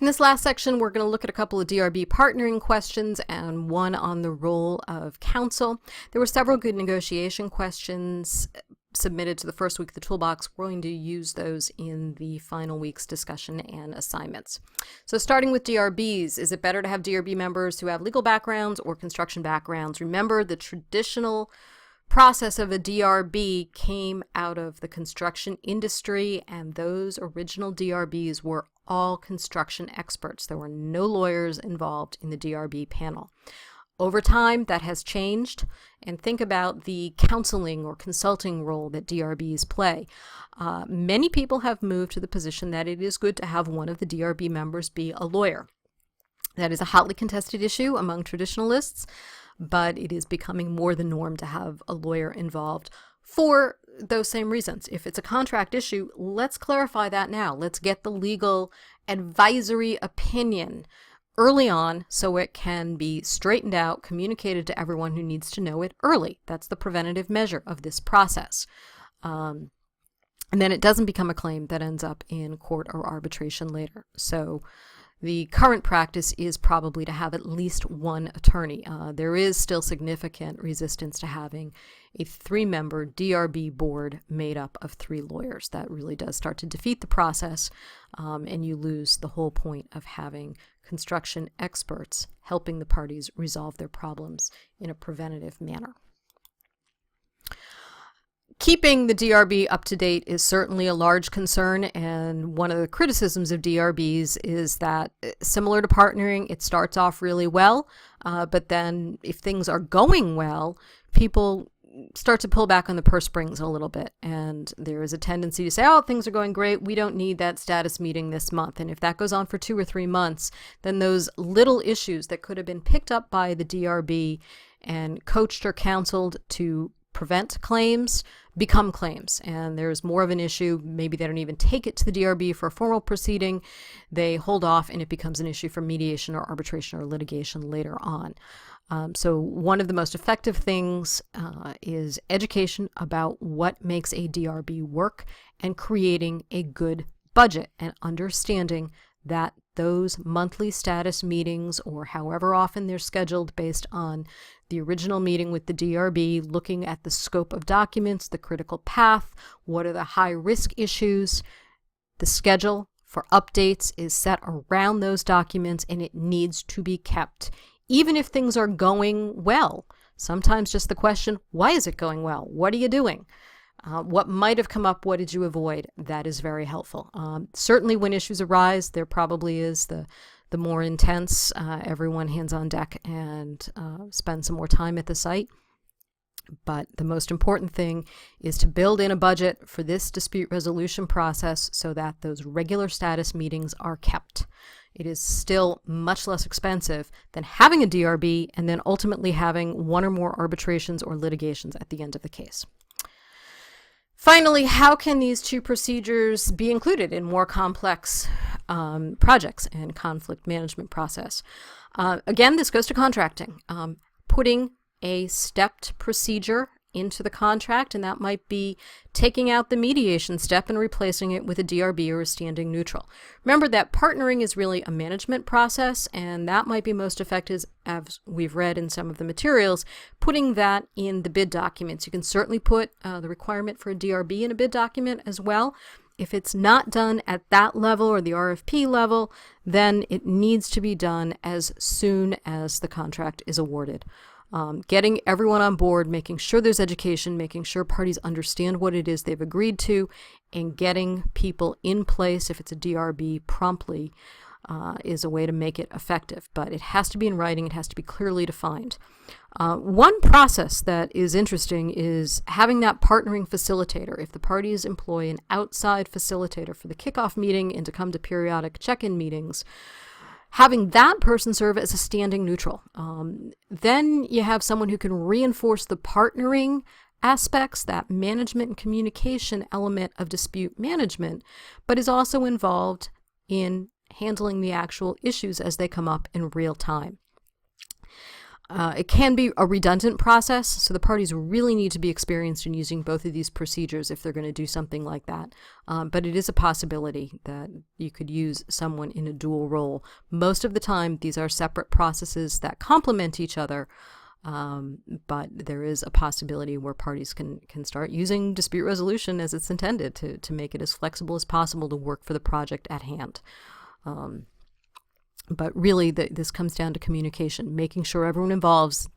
In this last section, we're going to look at a couple of DRB partnering questions and one on the role of counsel. There were several good negotiation questions submitted to the first week of the Toolbox. We're going to use those in the final week's discussion and assignments. So starting with DRBs, is it better to have DRB members who have legal backgrounds or construction backgrounds? Remember, the traditional process of a DRB came out of the construction industry, and those original DRBs were all construction experts. There were no lawyers involved in the DRB panel. Over time, that has changed, and think about the counseling or consulting role that DRBs play. Many people have moved to the position that it is good to have one of the DRB members be a lawyer. That is a hotly contested issue among traditionalists, but it is becoming more the norm to have a lawyer involved for those same reasons. If it's a contract issue, let's clarify that now. Let's get the legal advisory opinion early on so it can be straightened out, communicated to everyone who needs to know it early. That's the preventative measure of this process. And then it doesn't become a claim that ends up in court or arbitration later. So the current practice is probably to have at least one attorney. There is still significant resistance to having a 3-member DRB board made up of 3 lawyers. That really does start to defeat the process, and you lose the whole point of having construction experts helping the parties resolve their problems in a preventative manner. Keeping the DRB up to date is certainly a large concern, and one of the criticisms of DRBs is that, similar to partnering, it starts off really well, but then if things are going well, people start to pull back on the purse strings a little bit, and there is a tendency to say, oh, things are going great, we don't need that status meeting this month. And if that goes on for 2 or 3 months, then those little issues that could have been picked up by the DRB and coached or counseled to prevent claims become claims, and there's more of an issue. Maybe they don't even take it to the DRB for a formal proceeding. They hold off, and it becomes an issue for mediation or arbitration or litigation later on. So one of the most effective things is education about what makes a DRB work and creating a good budget and understanding that those monthly status meetings, or however often they're scheduled based on the original meeting with the DRB, looking at the scope of documents, the critical path, what are the high-risk issues, the schedule for updates is set around those documents, and it needs to be kept. Even if things are going well, sometimes just the question, why is it going well? What are you doing? What might have come up? What did you avoid? That is very helpful. Certainly when issues arise, there probably is the more intense, everyone hands on deck and spend some more time at the site. But the most important thing is to build in a budget for this dispute resolution process so that those regular status meetings are kept. It is still much less expensive than having a DRB and then ultimately having 1 or more arbitrations or litigations at the end of the case. Finally, how can these 2 procedures be included in more complex projects and conflict management process? Again, this goes to contracting. Putting a stepped procedure into the contract, and that might be taking out the mediation step and replacing it with a DRB or a standing neutral. Remember that partnering is really a management process, and that might be most effective, as we've read in some of the materials, putting that in the bid documents. You can certainly put the requirement for a DRB in a bid document as well. If it's not done at that level or the RFP level, then it needs to be done as soon as the contract is awarded. Getting everyone on board, making sure there's education, making sure parties understand what it is they've agreed to, and getting people in place, if it's a DRB, promptly is a way to make it effective. But it has to be in writing, it has to be clearly defined. One process that is interesting is having that partnering facilitator. If the parties employ an outside facilitator for the kickoff meeting and to come to periodic check-in meetings, having that person serve as a standing neutral. Then you have someone who can reinforce the partnering aspects, that management and communication element of dispute management, but is also involved in handling the actual issues as they come up in real time. It can be a redundant process, so the parties really need to be experienced in using both of these procedures if they're going to do something like that. But it is a possibility that you could use someone in a dual role. Most of the time, these are separate processes that complement each other, but there is a possibility where parties can start using dispute resolution as it's intended to make it as flexible as possible to work for the project at hand. But really, this comes down to communication, making sure everyone involved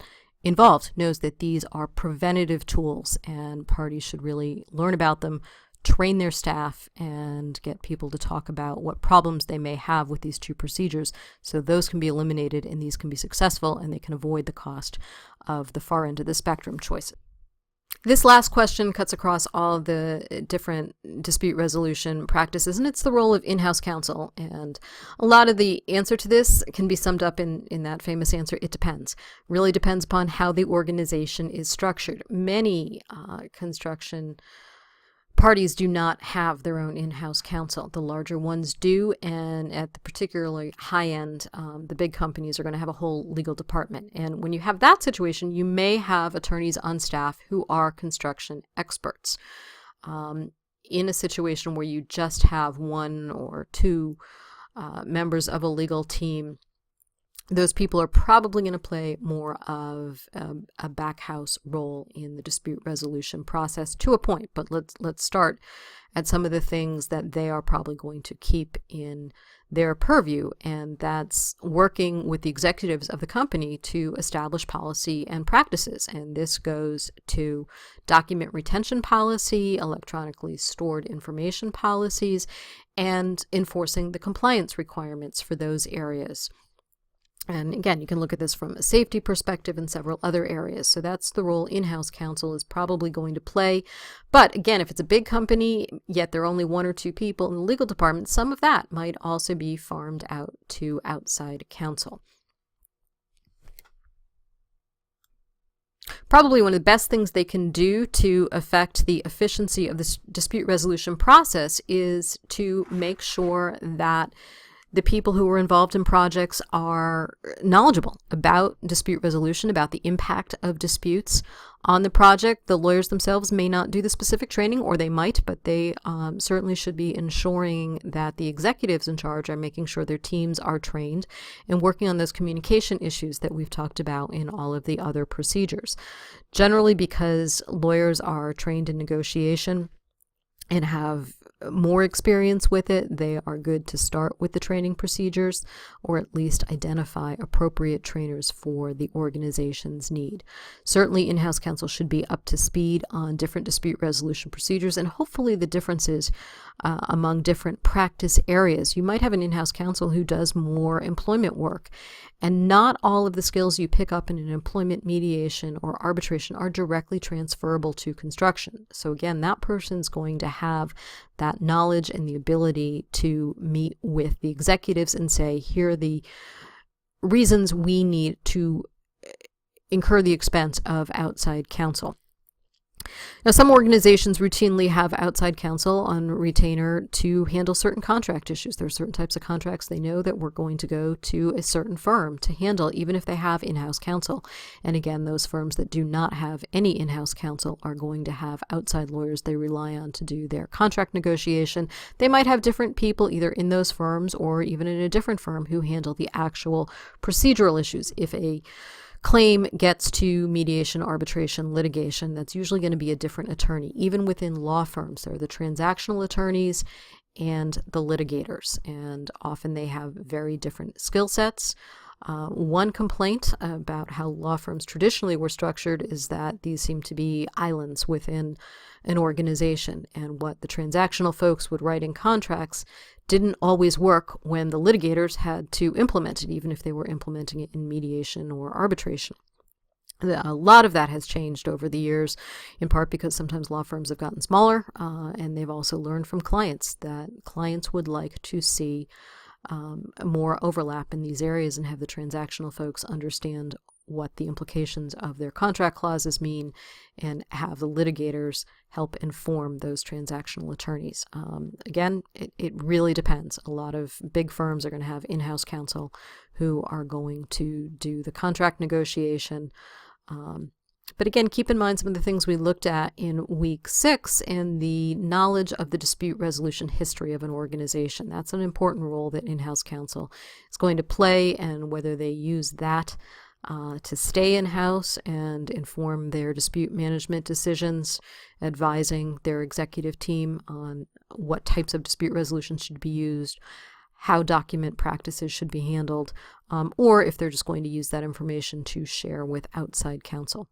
knows that these are preventative tools, and parties should really learn about them, train their staff, and get people to talk about what problems they may have with these two procedures, so those can be eliminated and these can be successful, and they can avoid the cost of the far end of the spectrum choices. This last question cuts across all of the different dispute resolution practices, and it's the role of in-house counsel. And a lot of the answer to this can be summed up in that famous answer, it depends. Really depends upon how the organization is structured. Many construction parties do not have their own in-house counsel. The larger ones do, and at the particularly high end, the big companies are going to have a whole legal department. And when you have that situation, you may have attorneys on staff who are construction experts. In a situation where you just have one or two members of a legal team, those people are probably going to play more of a back house role in the dispute resolution process to a point. But let's start at some of the things that they are probably going to keep in their purview, and that's working with the executives of the company to establish policy and practices. And this goes to document retention policy, electronically stored information policies, and enforcing the compliance requirements for those areas. And again, you can look at this from a safety perspective and several other areas. So that's the role in-house counsel is probably going to play. But again, if it's a big company, yet there are only one or two people in the legal department, some of that might also be farmed out to outside counsel. Probably one of the best things they can do to affect the efficiency of this dispute resolution process is to make sure that the people who are involved in projects are knowledgeable about dispute resolution, about the impact of disputes on the project. The lawyers themselves may not do the specific training, or they might, but they certainly should be ensuring that the executives in charge are making sure their teams are trained and working on those communication issues that we've talked about in all of the other procedures. Generally, because lawyers are trained in negotiation and have more experience with it, they are good to start with the training procedures, or at least identify appropriate trainers for the organization's need. Certainly, in-house counsel should be up to speed on different dispute resolution procedures and hopefully the differences among different practice areas. You might have an in-house counsel who does more employment work, and not all of the skills you pick up in an employment mediation or arbitration are directly transferable to construction. So again, that person's going to have that knowledge and the ability to meet with the executives and say, here are the reasons we need to incur the expense of outside counsel. Now, some organizations routinely have outside counsel on retainer to handle certain contract issues. There are certain types of contracts they know that we're going to go to a certain firm to handle, even if they have in-house counsel. And again, those firms that do not have any in-house counsel are going to have outside lawyers they rely on to do their contract negotiation. They might have different people either in those firms or even in a different firm who handle the actual procedural issues. If a claim gets to mediation, arbitration, litigation, that's usually going to be a different attorney. Even within law firms, there are the transactional attorneys and the litigators, and often they have very different skill sets. One complaint about how law firms traditionally were structured is that these seem to be islands within an organization, and what the transactional folks would write in contracts didn't always work when the litigators had to implement it, even if they were implementing it in mediation or arbitration. A lot of that has changed over the years, in part because sometimes law firms have gotten smaller, and they've also learned from clients that clients would like to see more overlap in these areas and have the transactional folks understand what the implications of their contract clauses mean, and have the litigators help inform those transactional attorneys. Again, it really depends. A lot of big firms are going to have in-house counsel who are going to do the contract negotiation. But again, keep in mind some of the things we looked at in week 6 and the knowledge of the dispute resolution history of an organization. That's an important role that in-house counsel is going to play, and whether they use that to stay in-house and inform their dispute management decisions, advising their executive team on what types of dispute resolution should be used, how document practices should be handled, or if they're just going to use that information to share with outside counsel.